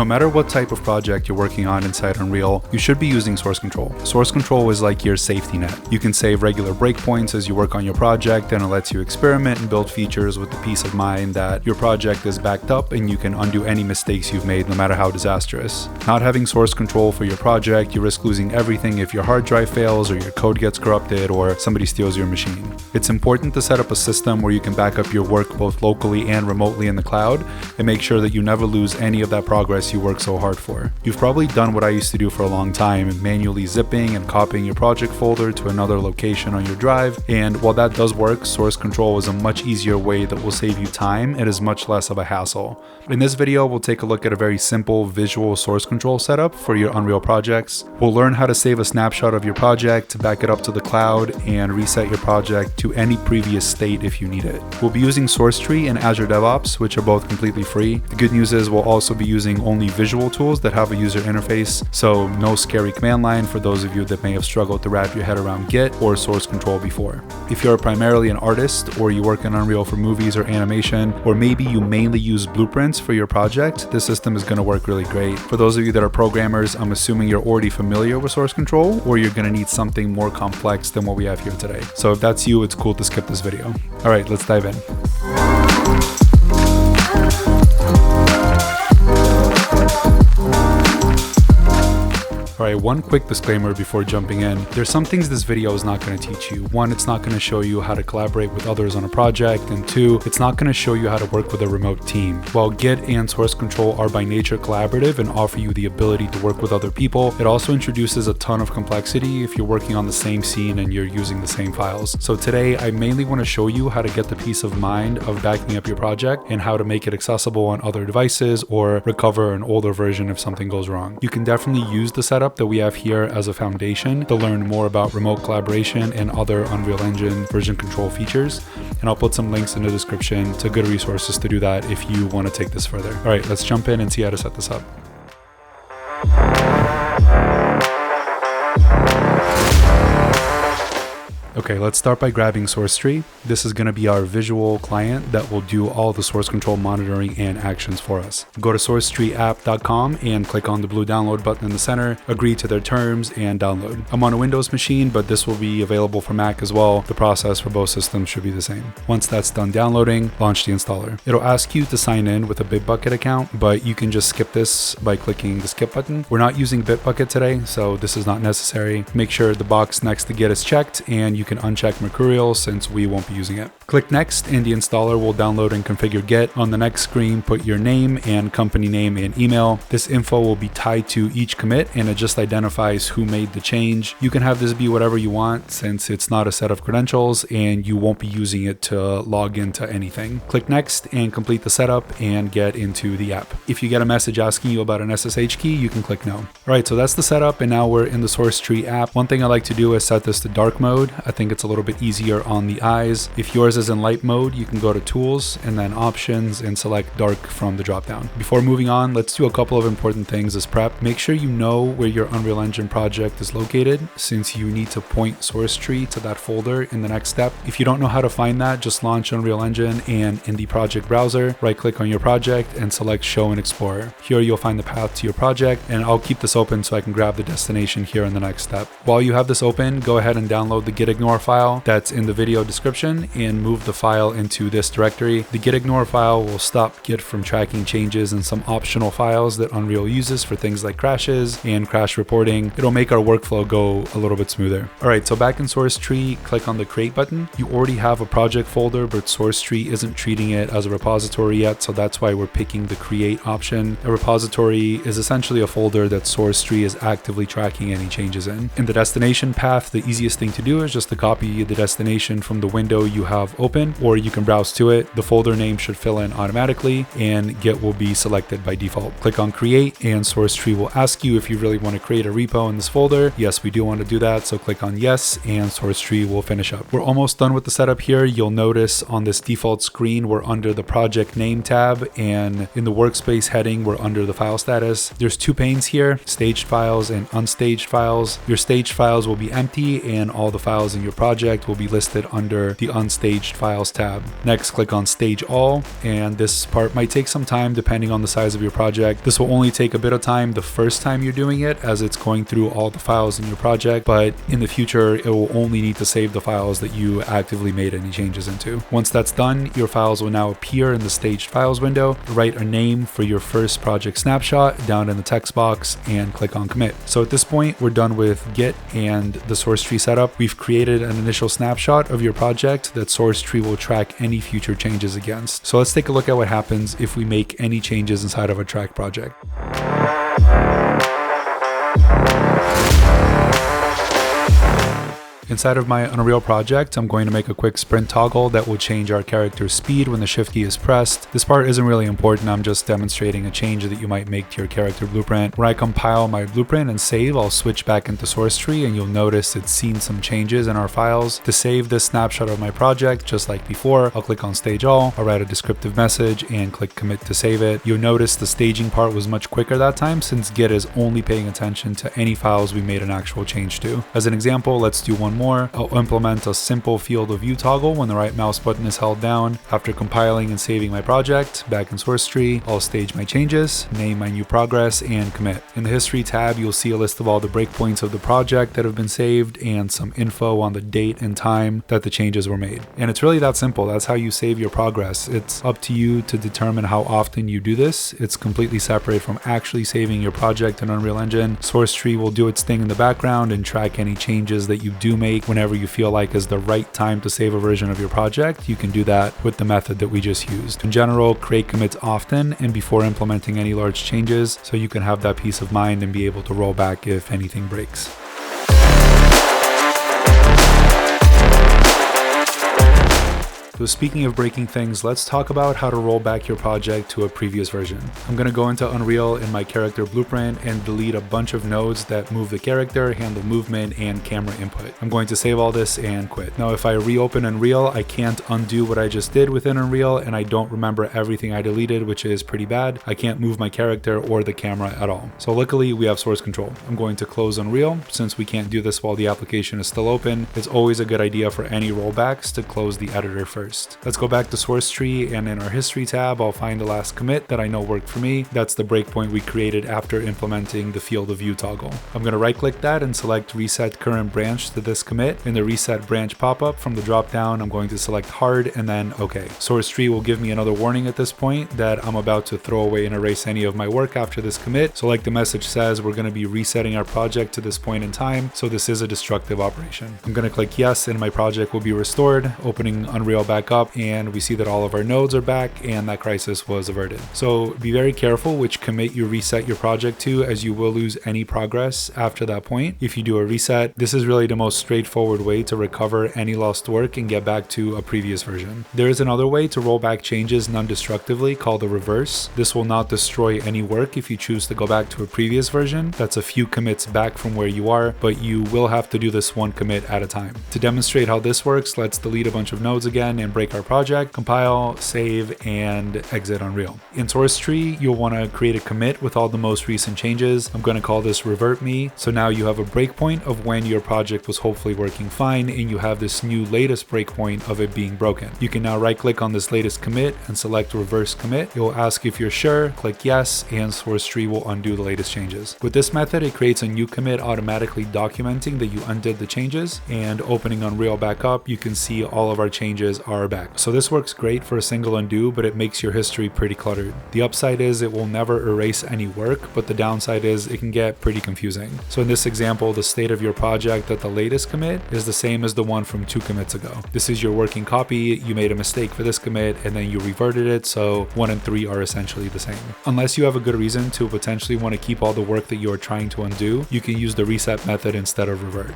No matter what type of project you're working on inside Unreal, you should be using source control. Source control is like your safety net. You can save regular breakpoints as you work on your project, and it lets you experiment and build features with the peace of mind that your project is backed up and you can undo any mistakes you've made, no matter how disastrous. Not having source control for your project, you risk losing everything if your hard drive fails or your code gets corrupted or somebody steals your machine. It's important to set up a system where you can back up your work both locally and remotely in the cloud and make sure that you never lose any of that progress you work so hard for. You've probably done what I used to do for a long time, manually zipping and copying your project folder to another location on your drive, and while that does work, source control is a much easier way that will save you time and is much less of a hassle. In this video, we'll take a look at a very simple visual source control setup for your Unreal projects. We'll learn how to save a snapshot of your project, back it up to the cloud, and reset your project to any previous state if you need it. We'll be using SourceTree and Azure DevOps, which are both completely free. The good news is we'll also be using only visual tools that have a user interface, so no scary command line for those of you that may have struggled to wrap your head around Git or source control before. If you're primarily an artist or you work in Unreal for movies or animation, or maybe you mainly use blueprints for your project, this system is going to work really great. For those of you that are programmers, I'm assuming you're already familiar with source control, or you're going to need something more complex than what we have here today. So if that's you, it's cool to skip this video. All right, let's dive in. Alright, one quick disclaimer before jumping in. There's some things this video is not going to teach you. One, it's not going to show you how to collaborate with others on a project, and two, it's not going to show you how to work with a remote team. While Git and source control are by nature collaborative and offer you the ability to work with other people, it also introduces a ton of complexity if you're working on the same scene and you're using the same files. So today, I mainly want to show you how to get the peace of mind of backing up your project and how to make it accessible on other devices or recover an older version if something goes wrong. You can definitely use the setup that we have here as a foundation to learn more about remote collaboration and other Unreal Engine version control features, and I'll put some links in the description to good resources to do that if you want to take this further. All right, let's jump in and see how to set this up. Okay, let's start by grabbing SourceTree. This is going to be our visual client that will do all the source control monitoring and actions for us. Go to sourcetreeapp.com and click on the blue download button in the center, agree to their terms, and download. I'm on a Windows machine, but this will be available for Mac as well. The process for both systems should be the same. Once that's done downloading, launch the installer. It'll ask you to sign in with a Bitbucket account, but you can just skip this by clicking the skip button. We're not using Bitbucket today, so this is not necessary. Make sure the box next to Git is checked, and you can uncheck Mercurial since we won't be using it. Click Next and the installer will download and configure Git. On the next screen, put your name and company name and email. This info will be tied to each commit and it just identifies who made the change. You can have this be whatever you want since it's not a set of credentials and you won't be using it to log into anything. Click Next and complete the setup and get into the app. If you get a message asking you about an SSH key, you can click No. All right, so that's the setup and now we're in the SourceTree app. One thing I like to do is set this to dark mode. I think it's a little bit easier on the eyes. If yours is in light mode, you can go to Tools and then Options and select Dark from the dropdown. Before moving on, let's do a couple of important things as prep. Make sure you know where your Unreal Engine project is located since you need to point SourceTree to that folder in the next step. If you don't know how to find that, just launch Unreal Engine and in the project browser, right click on your project and select Show in Explorer. Here you'll find the path to your project and I'll keep this open so I can grab the destination here in the next step. While you have this open, go ahead and download the gitignore file that's in the video description and move the file into this directory. The gitignore file will stop Git from tracking changes in some optional files that Unreal uses for things like crashes and crash reporting. It'll make our workflow go a little bit smoother. All right, so back in SourceTree, click on the Create button. You already have a project folder, but SourceTree isn't treating it as a repository yet, so that's why we're picking the Create option. A repository is essentially a folder that SourceTree is actively tracking any changes in. In the destination path, the easiest thing to do is just to copy the destination from the window you have open, or you can browse to it. The folder name should fill in automatically and Git will be selected by default. Click on Create and SourceTree will ask you if you really want to create a repo in this folder. Yes, we do want to do that, so click on Yes and SourceTree will finish up. We're almost done with the setup here. You'll notice on this default screen we're under the project name tab and in the workspace heading we're under the file status. There's two panes here, staged files and unstaged files. Your staged files will be empty and all the files in in your project will be listed under the Unstaged Files tab. Next, click on Stage All, and this part might take some time depending on the size of your project. This will only take a bit of time the first time you're doing it, as it's going through all the files in your project, but in the future it will only need to save the files that you actively made any changes into. Once that's done, your files will now appear in the Staged Files window. Write a name for your first project snapshot down in the text box and click on Commit. So at this point, we're done with Git and the source tree setup. We've created an initial snapshot of your project that source tree will track any future changes against. So let's take a look at what happens if we make any changes inside of a track project. Inside of my Unreal project, I'm going to make a quick sprint toggle that will change our character's speed when the shift key is pressed. This part isn't really important, I'm just demonstrating a change that you might make to your character blueprint. When I compile my blueprint and save, I'll switch back into source tree and you'll notice it's seen some changes in our files. To save this snapshot of my project, just like before, I'll click on Stage All, I'll write a descriptive message and click Commit to save it. You'll notice the staging part was much quicker that time since Git is only paying attention to any files we made an actual change to. As an example, let's do one more. I'll implement a simple field of view toggle when the right mouse button is held down. After compiling and saving my project, back in source tree, I'll stage my changes, name my new progress, and commit. In the history tab, you'll see a list of all the breakpoints of the project that have been saved and some info on the date and time that the changes were made. And it's really that simple. That's how you save your progress. It's up to you to determine how often you do this. It's completely separate from actually saving your project in Unreal Engine. Source tree will do its thing in the background and track any changes that you do make whenever you feel like is the right time to save a version of your project. You can do that with the method that we just used. In general, create commits often and before implementing any large changes so you can have that peace of mind and be able to roll back if anything breaks. So speaking of breaking things, let's talk about how to roll back your project to a previous version. I'm going to go into Unreal in my character blueprint and delete a bunch of nodes that move the character, handle movement, and camera input. I'm going to save all this and quit. Now, if I reopen Unreal, I can't undo what I just did within Unreal, and I don't remember everything I deleted, which is pretty bad. I can't move my character or the camera at all. So luckily, we have source control. I'm going to close Unreal. Since we can't do this while the application is still open, it's always a good idea for any rollbacks to close the editor first. Let's go back to source tree, and in our history tab, I'll find the last commit that I know worked for me. That's the breakpoint we created after implementing the field of view toggle. I'm going to right click that and select reset current branch to this commit. In the reset branch pop-up from the drop down, I'm going to select hard and then OK. Source tree will give me another warning at this point that I'm about to throw away and erase any of my work after this commit. So like the message says, we're going to be resetting our project to this point in time. So this is a destructive operation. I'm going to click yes and my project will be restored, opening Unreal back up, and we see that all of our nodes are back and that crisis was averted. So be very careful which commit you reset your project to, as you will lose any progress after that point. If you do a reset, this is really the most straightforward way to recover any lost work and get back to a previous version. There is another way to roll back changes non-destructively called a reverse. This will not destroy any work if you choose to go back to a previous version. That's a few commits back from where you are, but you will have to do this one commit at a time. To demonstrate how this works, let's delete a bunch of nodes again and break our project, compile, save, and exit Unreal. In source tree, you'll want to create a commit with all the most recent changes. I'm going to call this revert me. So now you have a breakpoint of when your project was hopefully working fine, and you have this new latest breakpoint of it being broken. You can now right click on this latest commit and select reverse commit. It will ask if you're sure, click yes, and source tree will undo the latest changes. With this method, it creates a new commit automatically documenting that you undid the changes, and opening Unreal back up, you can see all of our changes are back. So this works great for a single undo, but it makes your history pretty cluttered. The upside is it will never erase any work, but the downside is it can get pretty confusing. So in this example, the state of your project at the latest commit is the same as the one from 2 commits ago. This is your working copy. You made a mistake for this commit and then you reverted it, so 1 and 3 are essentially the same. Unless you have a good reason to potentially want to keep all the work that you are trying to undo, you can use the reset method instead of revert.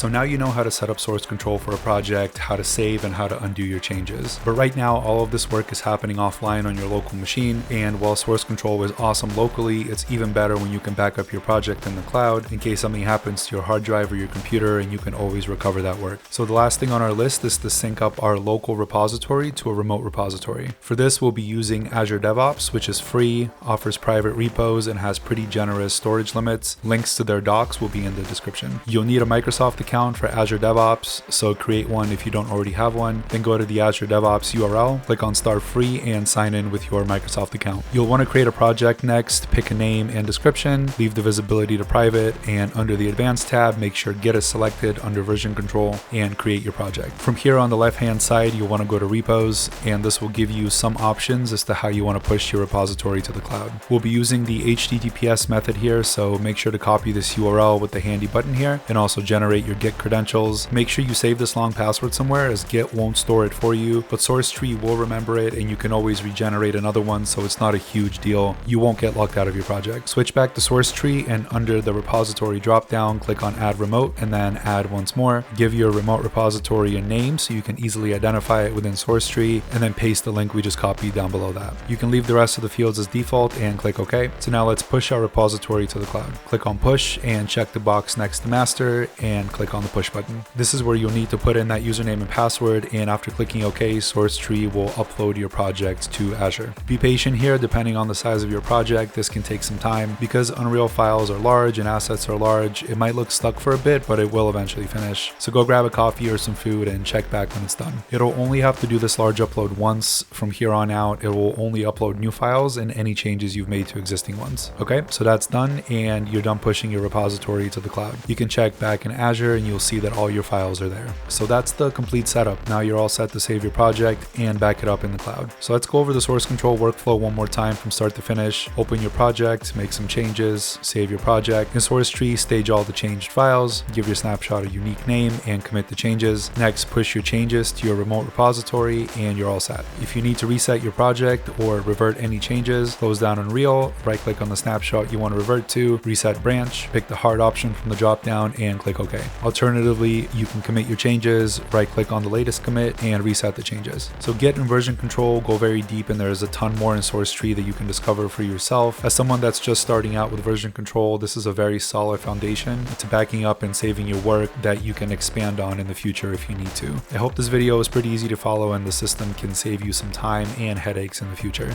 So now you know how to set up source control for a project, how to save, and how to undo your changes. But right now, all of this work is happening offline on your local machine, and while source control was awesome locally, it's even better when you can back up your project in the cloud in case something happens to your hard drive or your computer, and you can always recover that work. So the last thing on our list is to sync up our local repository to a remote repository. For this, we'll be using Azure DevOps, which is free, offers private repos, and has pretty generous storage limits. Links to their docs will be in the description. You'll need a Microsoft account for Azure DevOps, so create one if you don't already have one. Then go to the Azure DevOps URL, click on Start Free, and sign in with your Microsoft account. You'll want to create a project next, pick a name and description, leave the visibility to private, and under the Advanced tab, make sure Git is selected under version control and create your project. From here on the left-hand side, you'll want to go to Repos, and this will give you some options as to how you want to push your repository to the cloud. We'll be using the HTTPS method here, so make sure to copy this URL with the handy button here, and also generate your Git credentials. Make sure you save this long password somewhere, as Git won't store it for you, but SourceTree will remember it, and you can always regenerate another one, so it's not a huge deal. You won't get locked out of your project. Switch back to SourceTree, and under the repository dropdown, click on Add Remote, and then Add once more. Give your remote repository a name so you can easily identify it within SourceTree, and then paste the link we just copied down below that. You can leave the rest of the fields as default and click OK. So now let's push our repository to the cloud. Click on Push and check the box next to Master and click on the Push button. This is where you'll need to put in that username and password, and after clicking OK, SourceTree will upload your project to Azure. Be patient here. Depending on the size of your project, this can take some time. Because Unreal files are large and assets are large, it might look stuck for a bit, but it will eventually finish. So go grab a coffee or some food and check back when it's done. It'll only have to do this large upload once. From here on out, it will only upload new files and any changes you've made to existing ones. Okay, so that's done, and you're done pushing your repository to the cloud. You can check back in Azure and you'll see that all your files are there. So that's the complete setup. Now you're all set to save your project and back it up in the cloud. So let's go over the source control workflow one more time from start to finish. Open your project, make some changes, save your project. In SourceTree, stage all the changed files, give your snapshot a unique name, and commit the changes. Next, push your changes to your remote repository and you're all set. If you need to reset your project or revert any changes, close down Unreal, right click on the snapshot you want to revert to, reset branch, pick the hard option from the drop down and click OK. Alternatively, you can commit your changes, right click on the latest commit and reset the changes. So Git and version control go very deep, and there's a ton more in SourceTree that you can discover for yourself. As someone that's just starting out with version control, this is a very solid foundation to backing up and saving your work that you can expand on in the future if you need to. I hope this video is pretty easy to follow and the system can save you some time and headaches in the future.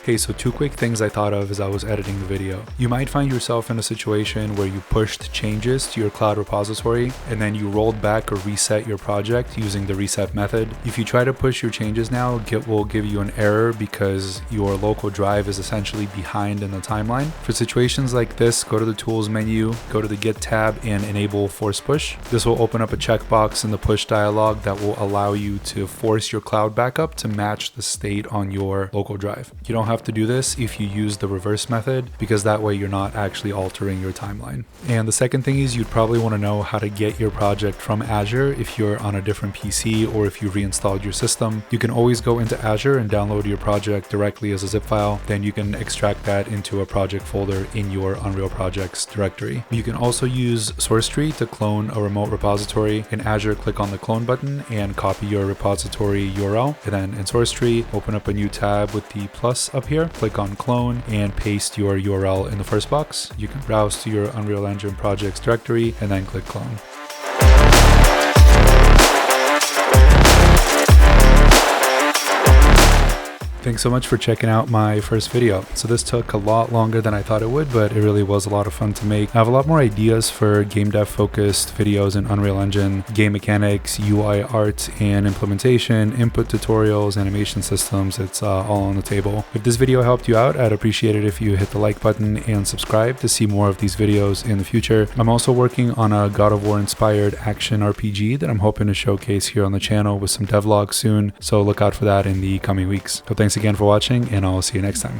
Okay, so two quick things I thought of as I was editing the video. You might find yourself in a situation where you pushed changes to your cloud repository and then you rolled back or reset your project using the reset method. If you try to push your changes now, Git will give you an error because your local drive is essentially behind in the timeline. For situations like this, go to the Tools menu, go to the Git tab and enable Force Push. This will open up a checkbox in the push dialog that will allow you to force your cloud backup to match the state on your local drive. You don't have to do this if you use the reverse method, because that way you're not actually altering your timeline. And the second thing is you'd probably want to know how to get your project from Azure if you're on a different PC or if you reinstalled your system. You can always go into Azure and download your project directly as a zip file. Then you can extract that into a project folder in your Unreal Projects directory. You can also use SourceTree to clone a remote repository. In Azure, click on the clone button and copy your repository URL. And then in SourceTree, open up a new tab with the plus up here, click on clone and paste your URL in the first box. You can browse to your Unreal Engine projects directory and then click clone. Thanks so much for checking out my first video. So this took a lot longer than I thought it would, but it really was a lot of fun to make. I have a lot more ideas for game dev focused videos in Unreal Engine, game mechanics, UI art and implementation, input tutorials, animation systems. It's all on the table. If this video helped you out, I'd appreciate it if you hit the like button and subscribe to see more of these videos in the future. I'm also working on a God of War inspired action RPG that I'm hoping to showcase here on the channel with some devlogs soon. So look out for that in the coming weeks. So thanks again for watching, and I'll see you next time.